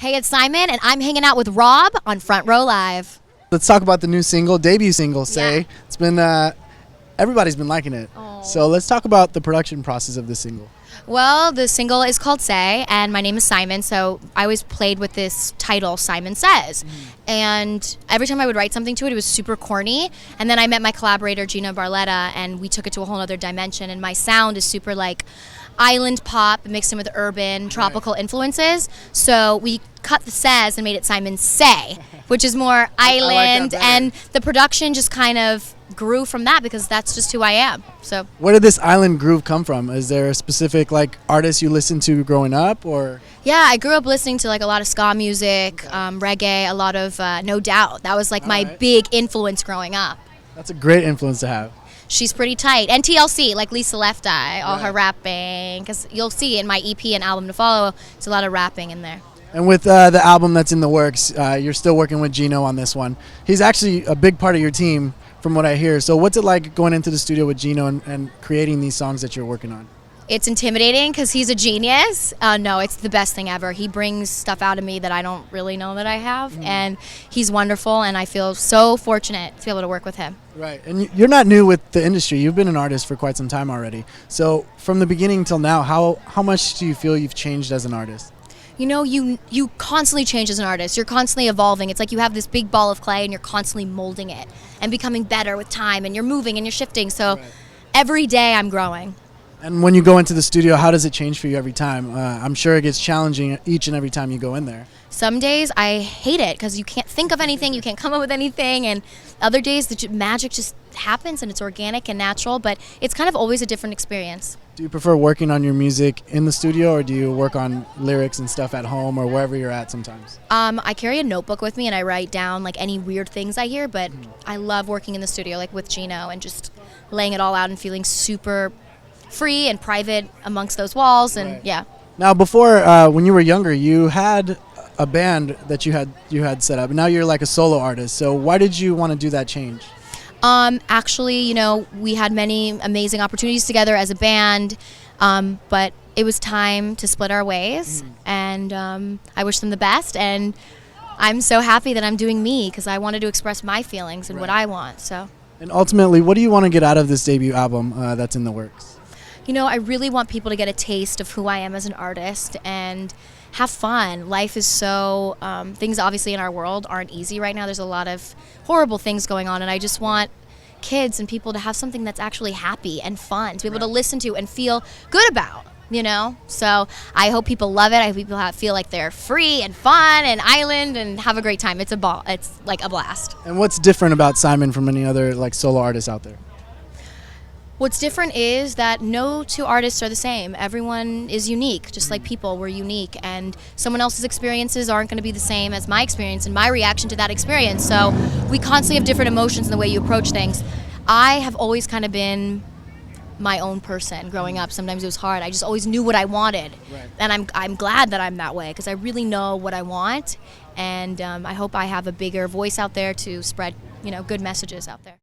Hey, it's Symon, and I'm hanging out with Rob on Front Row Live. Let's talk about the new single, debut single, Say. Yeah. It's been, everybody's been liking it. Aw. So let's talk about the production process of this single. Well, the single is called Say, and my name is Symon, so I always played with this title, Symon Says. And every time I would write something to it, it was super corny. And then I met my collaborator, Gina Barletta, and we took it to a whole other dimension. And my sound is super like island pop mixed in with urban, tropical influences. So we cut the says and made it Symon Say, which is more island. And the production just kind of grew from that because that's just who I am. So Where did this island groove come from? Is there a specific artist you listened to growing up, or? yeah, I grew up listening to a lot of ska music, reggae, a lot of No Doubt. That was my big influence growing up. That's a great influence to have. She's pretty tight. And TLC, like Lisa Left Eye, all her rapping. Because you'll see in my EP and album to follow, it's a lot of rapping in there. And with the album that's in the works, you're still working with Gino on this one. He's actually a big part of your team, from what I hear. So what's it like going into the studio with Gino and creating these songs that you're working on? It's intimidating because he's a genius. No, it's the best thing ever. He brings stuff out of me that I don't really know that I have. And he's wonderful, and I feel so fortunate to be able to work with him. Right, and you're not new with the industry. You've been an artist for quite some time already. So from the beginning till now, how much do you feel you've changed as an artist? You know, you constantly change as an artist. You're constantly evolving. It's like you have this big ball of clay and you're constantly molding it and becoming better with time, and you're moving and you're shifting. So every day I'm growing. And when you go into the studio, how does it change for you every time? I'm sure it gets challenging each and every time you go in there. Some days I hate it because you can't think of anything, you can't come up with anything, and other days the magic just happens and it's organic and natural, but it's kind of always a different experience. Do you prefer working on your music in the studio, or do you work on lyrics and stuff at home or wherever you're at sometimes? I carry a notebook with me and I write down any weird things I hear, but I love working in the studio with Gino and just laying it all out and feeling super free and private amongst those walls. And yeah. Now, before when you were younger, you had a band that you had set up, and now you're a solo artist. So why did you want to do that change? Actually, we had many amazing opportunities together as a band, but it was time to split our ways, and I wish them the best, and I'm so happy that I'm doing me because I wanted to express my feelings and what I want. So. And ultimately, what do you want to get out of this debut album that's in the works? I really want people to get a taste of who I am as an artist and have fun. Life is so, things obviously in our world aren't easy right now. There's a lot of horrible things going on, and I just want kids and people to have something that's actually happy and fun, to be able to listen to and feel good about, So I hope people love it. I hope people feel like they're free and fun and island and have a great time. It's a ball. It's a blast. And what's different about Symon from any other solo artists out there? What's different is that no two artists are the same. Everyone is unique, just like people, we're unique, and someone else's experiences aren't going to be the same as my experience and my reaction to that experience. So we constantly have different emotions in the way you approach things. I have always kind of been my own person growing up. Sometimes it was hard. I just always knew what I wanted, and I'm glad that I'm that way because I really know what I want, and I hope I have a bigger voice out there to spread good messages out there.